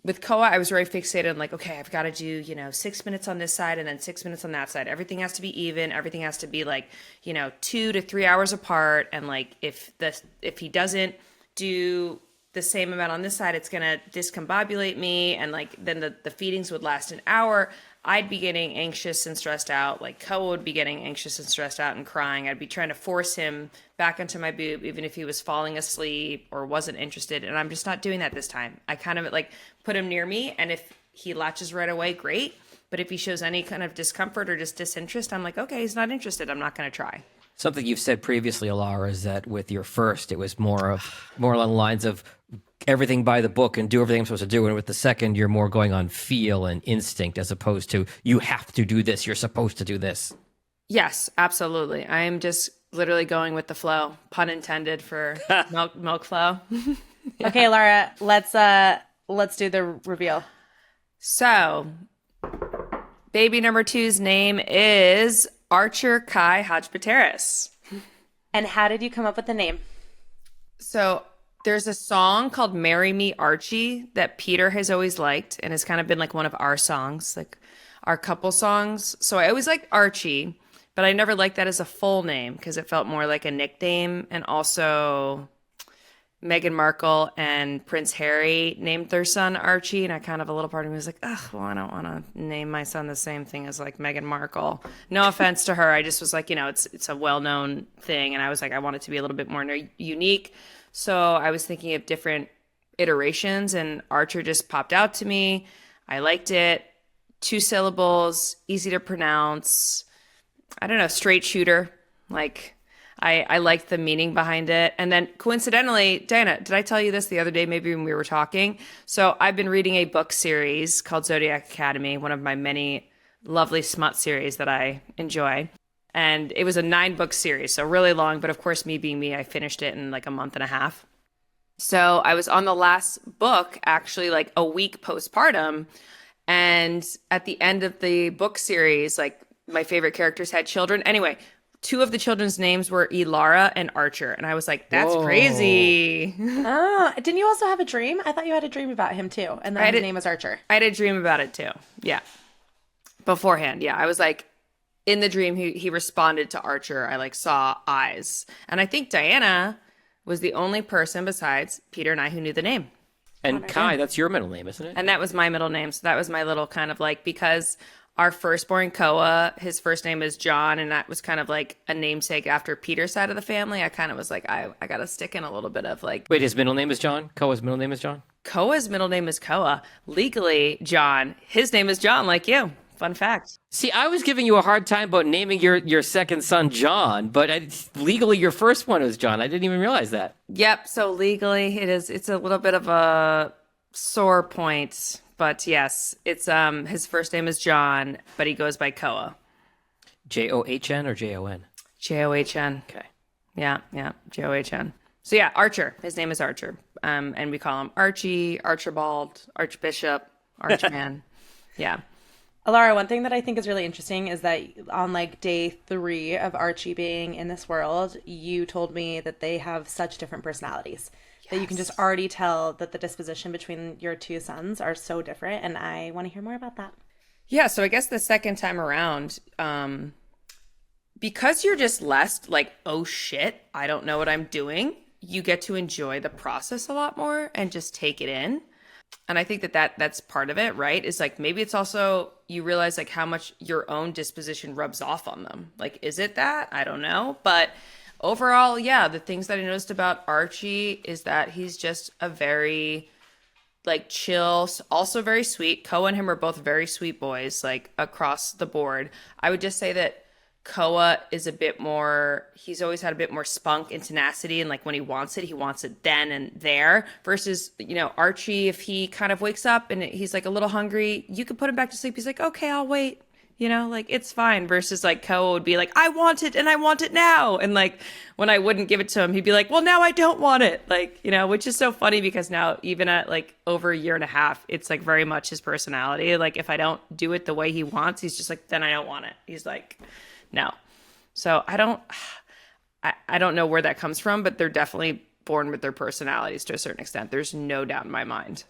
with Koa, I was very fixated on like, okay, I've got to do, 6 minutes on this side and then 6 minutes on that side. Everything has to be even. Everything has to be like, 2 to 3 hours apart. And like, if he doesn't do the same amount on this side, it's going to discombobulate me. And like, then the feedings would last an hour. I'd be getting anxious and stressed out. Like Koa would be getting anxious and stressed out and crying. I'd be trying to force him back into my boob, even if he was falling asleep or wasn't interested. And I'm just not doing that this time. I kind of like put him near me. And if he latches right away, great. But if he shows any kind of discomfort or just disinterest, I'm like, okay, he's not interested. I'm not going to try. Something you've said previously, Elara, is that with your first, it was more along the lines of everything by the book and do everything I'm supposed to do. And with the second, you're more going on feel and instinct as opposed to you have to do this, you're supposed to do this. Yes, absolutely. I'm just literally going with the flow, pun intended for milk flow. Yeah. Okay, Elara, let's do the reveal. So, baby number 2's name is Archer Kai Hodgpateris. And how did you come up with the name? So there's a song called Marry Me Archie that Peter has always liked and has kind of been like one of our songs, like our couple songs. So I always liked Archie, but I never liked that as a full name because it felt more like a nickname. And also Meghan Markle and Prince Harry named their son Archie. And I kind of, a little part of me was like, well, I don't want to name my son the same thing as like Meghan Markle. No offense to her. I just was like, it's a well-known thing. And I was like, I want it to be a little bit more unique. So I was thinking of different iterations and Archer just popped out to me. I liked it. 2 syllables, easy to pronounce. I don't know, straight shooter. Like I liked the meaning behind it. And then coincidentally, Diana, did I tell you this the other day, maybe when we were talking? So I've been reading a book series called Zodiac Academy, one of my many lovely smut series that I enjoy. And it was a 9-book series, so really long. But of course, me being me, I finished it in like a month and a half. So I was on the last book, actually like a week postpartum. And at the end of the book series, like my favorite characters had children. Anyway, 2 of the children's names were Elara and Archer. And I was like, that's crazy. Oh, didn't you also have a dream? I thought you had a dream about him too. And then his name was Archer. I had a dream about it too. Yeah. Beforehand. Yeah. I was like, in the dream, he responded to Archer. I like saw eyes. And I think Diana was the only person besides Peter and I who knew the name. And Kai, that's your middle name, isn't it? And that was my middle name. So that was my little kind of like, because our firstborn Koa, his first name is John. And that was kind of like a namesake after Peter's side of the family. I kind of was like, I got to stick in a little bit of like. Wait, his middle name is John? Koa's middle name is John? Koa's middle name is Koa. Legally, John. His name is John, like you. Fun fact. See, I was giving you a hard time about naming your second son John, but legally your first one was John. I didn't even realize that. Yep. So legally it's a little bit of a sore point, but yes, it's his first name is John, but he goes by Koa. John or Jon? John. Okay. Yeah. John. So yeah, Archer. His name is Archer. And we call him Archie, Archibald, Archbishop. Arch man. Yeah. Elara, one thing that I think is really interesting is that on like day 3 of Archie being in this world, you told me that they have such different personalities that you can just already tell that the disposition between your 2 sons are so different. And I want to hear more about that. Yeah. So I guess the second time around, because you're just less like, oh shit, I don't know what I'm doing, you get to enjoy the process a lot more and just take it in. And I think that's part of it, right? Is like, maybe it's also, you realize like how much your own disposition rubs off on them. Like, is it that? I don't know. But overall, yeah, the things that I noticed about Archie is that he's just a very like chill, also very sweet. Koa and him are both very sweet boys, like across the board. I would just say that Koa is a bit more, he's always had a bit more spunk and tenacity, and like when he wants it then and there, versus, you know, Archie, if he kind of wakes up and he's like a little hungry, you could put him back to sleep. He's like, okay, I'll wait, you know, like it's fine. Versus like Koa would be like, I want it and I want it now. And like when I wouldn't give it to him, he'd be like, well, now I don't want it. Like, you know, which is so funny because now even at like over a year and a half, it's like very much his personality. Like if I don't do it the way he wants, he's just like, then I don't want it. He's like, no. So I don't know where that comes from, but they're definitely born with their personalities to a certain extent. There's no doubt in my mind.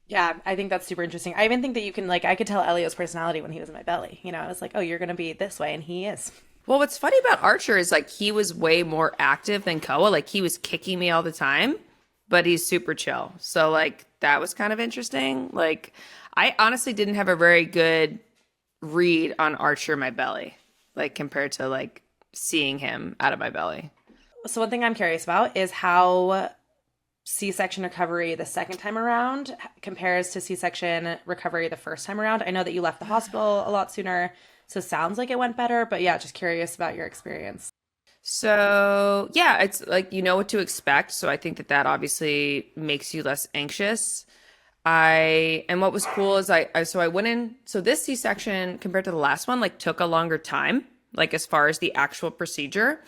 Yeah, I think that's super interesting. I even think that you can, like, I could tell Elio's personality when he was in my belly. You know, I was like, oh, you're going to be this way, and he is. Well, what's funny about Archer is, like, he was way more active than Koa. Like, he was kicking me all the time, but he's super chill. So, like, that was kind of interesting. Like, I honestly didn't have a very good read on Archer in my belly, like, compared to, like, seeing him out of my belly. So one thing I'm curious about is how C-section recovery the second time around compares to C-section recovery the first time around. I know that you left the hospital a lot sooner, so it sounds like it went better, but yeah, just curious about your experience. So yeah, it's like, you know what to expect. So I think that obviously makes you less anxious. And what was cool is I went in, so this C-section compared to the last one, like took a longer time, like as far as the actual procedure,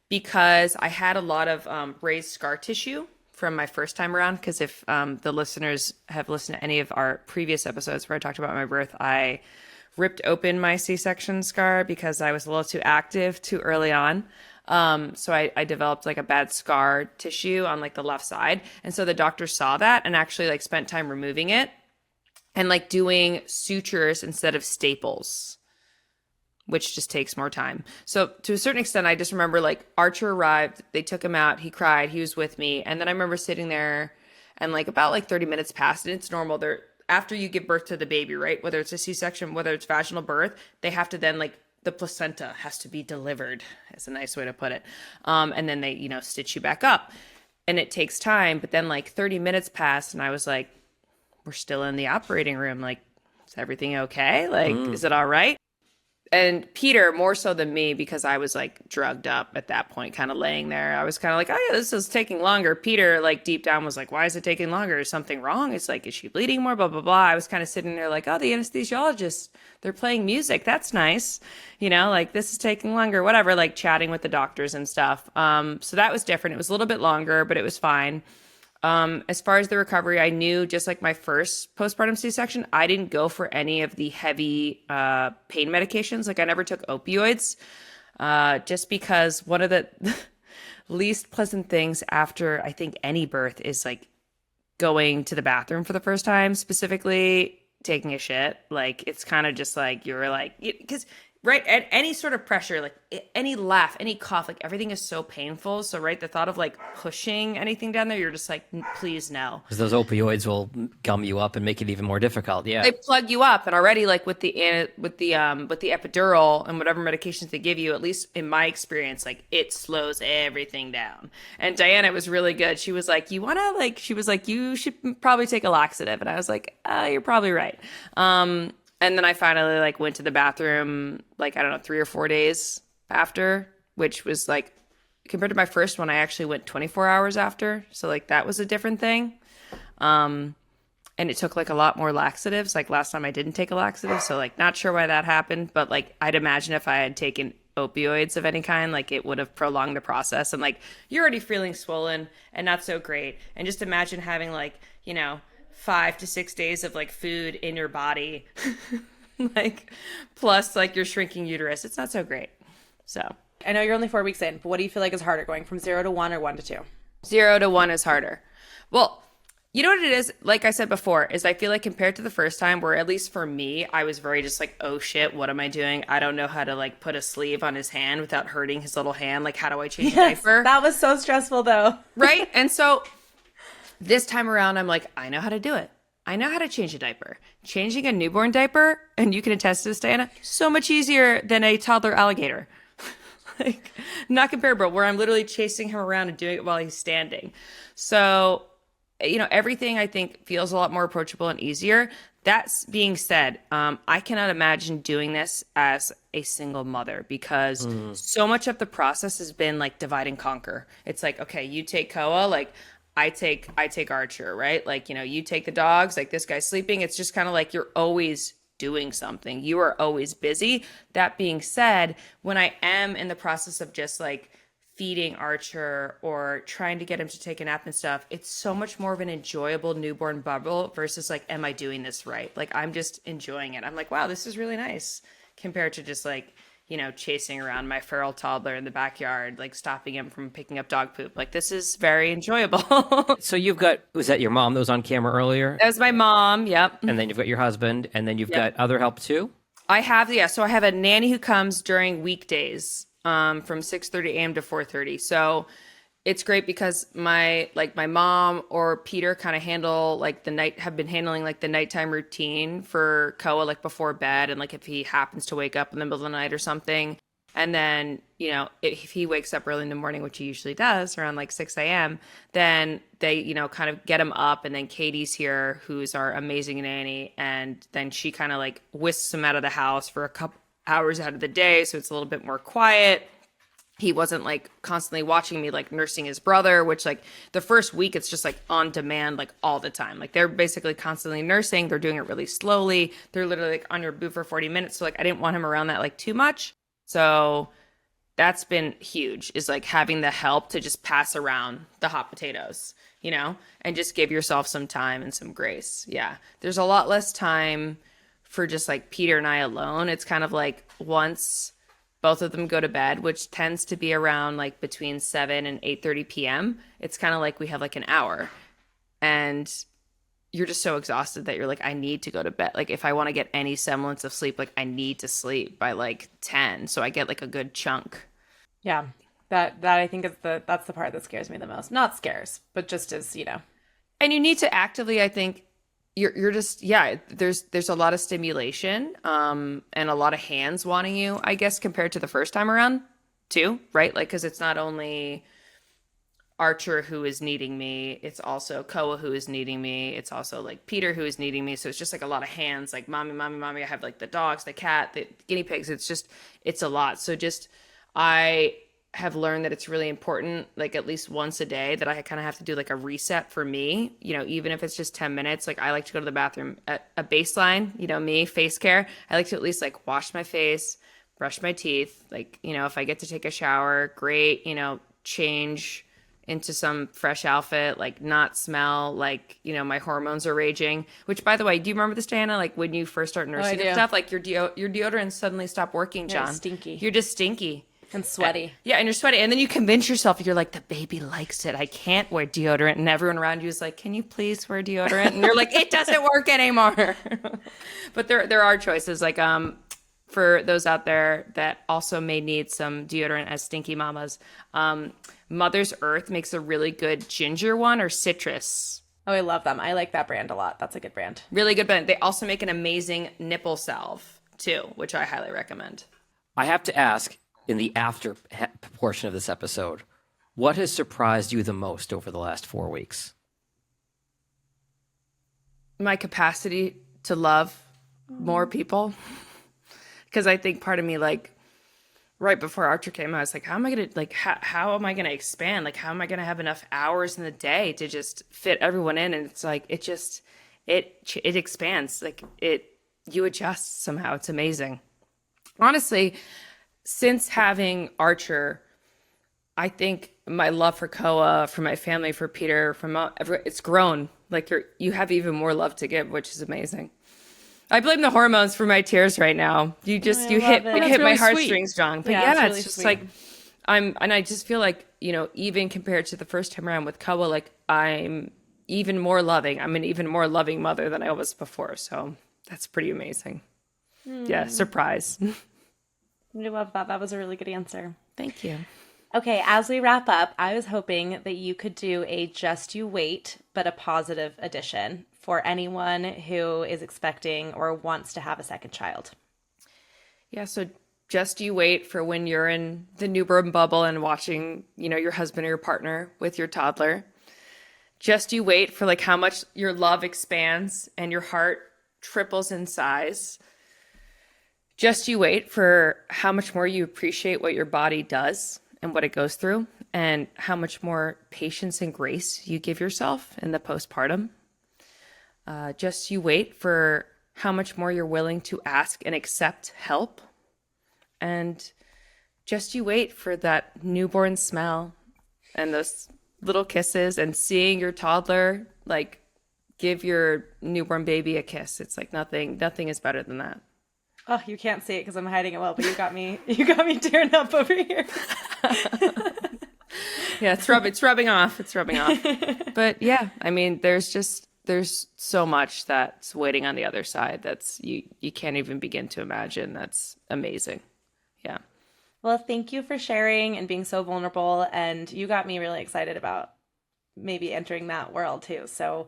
because I had a lot of raised scar tissue from my first time around. Because if the listeners have listened to any of our previous episodes where I talked about my birth, I ripped open my C-section scar because I was a little too active too early on. So I developed like a bad scar tissue on like the left side. And so the doctor saw that and actually like spent time removing it and like doing sutures instead of staples, which just takes more time. So to a certain extent, I just remember like Archer arrived, they took him out, he cried, he was with me. And then I remember sitting there and like about like 30 minutes passed, and it's normal. After you give birth to the baby, right? Whether it's a C-section, whether it's vaginal birth, they have to then like, the placenta has to be delivered. It's a nice way to put it. And then they, you know, stitch you back up, and it takes time. But then like 30 minutes passed and I was like, we're still in the operating room. Like, is everything okay? Like, is it all right? And Peter, more so than me, because I was like drugged up at that point, kind of laying there. I was kind of like, oh yeah, this is taking longer. Peter, like deep down, was like, why is it taking longer? Is something wrong? It's like, is she bleeding more? Blah, blah, blah. I was kind of sitting there like, oh, the anesthesiologist, they're playing music. That's nice. You know, like this is taking longer, whatever, like chatting with the doctors and stuff. So that was different. It was a little bit longer, but it was fine. As far as the recovery, I knew just like my first postpartum C-section, I didn't go for any of the heavy pain medications. Like I never took opioids, just because one of the least pleasant things after I think any birth is like going to the bathroom for the first time, specifically taking a shit. Like it's kind of just like you're like, because right, at any sort of pressure, like any laugh, any cough, like everything is so painful. So, right, the thought of like pushing anything down there, you're just like, please no. Because those opioids will gum you up and make it even more difficult. Yeah, they plug you up, and already like with the epidural and whatever medications they give you, at least in my experience, like it slows everything down. And Diana was really good. She was like, you want to like, she was like, you should probably take a laxative, and I was like, you're probably right. And then I finally like went to the bathroom, like, I don't know, 3 or 4 days after, which was like, compared to my first one, I actually went 24 hours after. So like that was a different thing. And it took like a lot more laxatives. Like last time I didn't take a laxative. So like not sure why that happened, but like I'd imagine if I had taken opioids of any kind, like it would have prolonged the process. And like you're already feeling swollen and not so great. And just imagine having like, you know, 5 to 6 days of like food in your body, like plus like your shrinking uterus. It's not so great. So I know you're only 4 weeks in, but what do you feel like is harder, going from 0 to 1 or 1 to 2? 0 to 1 is harder. Well, you know what it is? Like I said before, is I feel like compared to the first time, where at least for me, I was very just like, oh shit, what am I doing? I don't know how to like put a sleeve on his hand without hurting his little hand. Like, how do I change a diaper? That was so stressful though. Right? And so this time around, I'm like, I know how to do it. I know how to change a diaper. Changing a newborn diaper, and you can attest to this, Diana, so much easier than a toddler alligator. Like, not comparable, where I'm literally chasing him around and doing it while he's standing. So, you know, everything I think feels a lot more approachable and easier. That's being said, I cannot imagine doing this as a single mother, because so much of the process has been like divide and conquer. It's like, okay, you take Koa, like I take Archer, right? Like, you know, you take the dogs, like this guy's sleeping. It's just kind of like you're always doing something. You are always busy. That being said, when I am in the process of just like feeding Archer or trying to get him to take a nap and stuff, it's so much more of an enjoyable newborn bubble versus like, am I doing this right? Like, I'm just enjoying it. I'm like, wow, this is really nice, compared to just like, you know, chasing around my feral toddler in the backyard, like stopping him from picking up dog poop. Like, this is very enjoyable. So you've got, was that your mom that was on camera earlier? That was my mom. Yep. And then you've got your husband, and then you've got other help too? I have, yeah. So I have a nanny who comes during weekdays, from 6:30 a.m. to 4:30. So it's great because my mom or Peter kind of have been handling like the nighttime routine for Koa, like before bed, and like if he happens to wake up in the middle of the night or something. And then, you know, if he wakes up early in the morning, which he usually does around like 6 a.m., then they, you know, kind of get him up. And then Katie's here, who's our amazing nanny. And then she kind of like whisks him out of the house for a couple hours out of the day. So it's a little bit more quiet. He wasn't like constantly watching me, like nursing his brother, which like the first week, it's just like on demand, like all the time. Like they're basically constantly nursing. They're doing it really slowly. They're literally like on your boob for 40 minutes. So like, I didn't want him around that like too much. So that's been huge, is like having the help to just pass around the hot potatoes, you know, and just give yourself some time and some grace. Yeah. There's a lot less time for just like Peter and I alone. It's kind of like once both of them go to bed, which tends to be around like between 7 and 8:30 p.m. It's kind of like we have like an hour, and you're just so exhausted that you're like, I need to go to bed. Like if I want to get any semblance of sleep, like I need to sleep by like 10. So I get like a good chunk. Yeah. That I think is that's the part that scares me the most. Not scares, but just as, you know. And you need to actively, I think, you're just, yeah, there's a lot of stimulation, and a lot of hands wanting you, I guess, compared to the first time around too, right? Like, cause it's not only Archer who is needing me, it's also Koa who is needing me, it's also like Peter who is needing me. So it's just like a lot of hands, like mommy, mommy, mommy. I have like the dogs, the cat, the guinea pigs. It's a lot. So just, I have learned that it's really important, like at least once a day, that I kind of have to do like a reset for me, you know, even if it's just 10 minutes. Like I like to go to the bathroom at a baseline, you know, me, face care. I like to at least like wash my face, brush my teeth. Like, you know, if I get to take a shower, great, you know, change into some fresh outfit, like not smell like, you know, my hormones are raging. Which, by the way, do you remember this, Diana? Like when you first start nursing and stuff, like your deodorant suddenly stopped working, John. You're stinky. You're just stinky. And sweaty. Yeah, and you're sweaty. And then you convince yourself, you're like, the baby likes it. I can't wear deodorant. And everyone around you is like, can you please wear deodorant? And you're like, it doesn't work anymore. But there are choices. Like for those out there that also may need some deodorant as stinky mamas, Mother's Earth makes a really good ginger one, or citrus. Oh, I love them. I like that brand a lot. That's a good brand. Really good brand. They also make an amazing nipple salve too, which I highly recommend. I have to ask, in the after portion of this episode, what has surprised you the most over the last 4 weeks? My capacity to love more people. Because I think part of me, like, right before Archer came, I was like, how am I going to expand? Like, how am I going to have enough hours in the day to just fit everyone in? And it's like, it expands. Like, you adjust somehow. It's amazing. Honestly, since having Archer, I think my love for Koa, for my family, for Peter, it's grown. Like you have even more love to give, which is amazing. I blame the hormones for my tears right now. You hit my really heartstrings, John. But Yeah, yeah, it's really it's just sweet. like I just feel like, even compared to the first time around with Koa, like I'm even more loving. I'm an even more loving mother than I was before. So that's pretty amazing. Yeah, surprise. I love that. That was a really good answer. Thank you. Okay, as we wrap up, I was hoping that you could do a just you wait, but a positive addition for anyone who is expecting or wants to have a second child. Yeah, so just you wait for when you're in the newborn bubble and watching, your husband or your partner with your toddler. Just you wait for like how much your love expands and your heart triples in size. Just you wait for how much more you appreciate what your body does and what it goes through, and how much more patience and grace you give yourself in the postpartum. Just you wait for how much more you're willing to ask and accept help. And just you wait for that newborn smell and those little kisses and seeing your toddler like give your newborn baby a kiss. It's like nothing is better than that. Oh, you can't see it because I'm hiding it well, but you got me tearing up over here. Yeah, it's rubbing off. It's rubbing off. But yeah, I mean, there's so much that's waiting on the other side that's you can't even begin to imagine. That's amazing. Yeah. Well, thank you for sharing and being so vulnerable. And you got me really excited about maybe entering that world too. So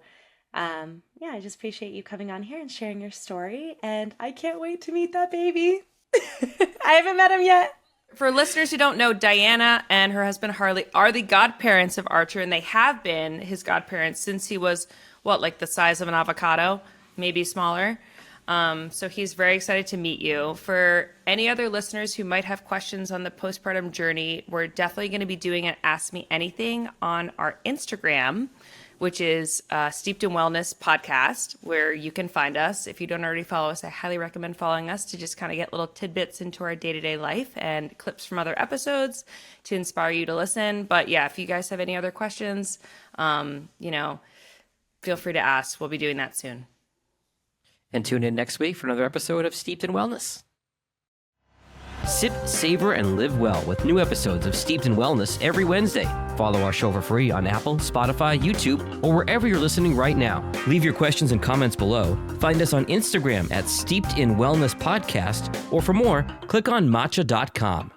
I just appreciate you coming on here and sharing your story. And I can't wait to meet that baby. I haven't met him yet. For listeners who don't know, Diana and her husband Harley are the godparents of Archer, and they have been his godparents since he was, like the size of an avocado, maybe smaller. So he's very excited to meet you. For any other listeners who might have questions on the postpartum journey, we're definitely going to be doing an Ask Me Anything on our Instagram, which is Steeped in Wellness podcast, where you can find us. If you don't already follow us, I highly recommend following us to just kind of get little tidbits into our day-to-day life and clips from other episodes to inspire you to listen. But yeah, if you guys have any other questions, feel free to ask. We'll be doing that soon. And tune in next week for another episode of Steeped in Wellness. Sip, savor, and live well with new episodes of Steeped in Wellness every Wednesday. Follow our show for free on Apple, Spotify, YouTube, or wherever you're listening right now. Leave your questions and comments below. Find us on Instagram at Steeped in Wellness Podcast, or for more, click on matcha.com.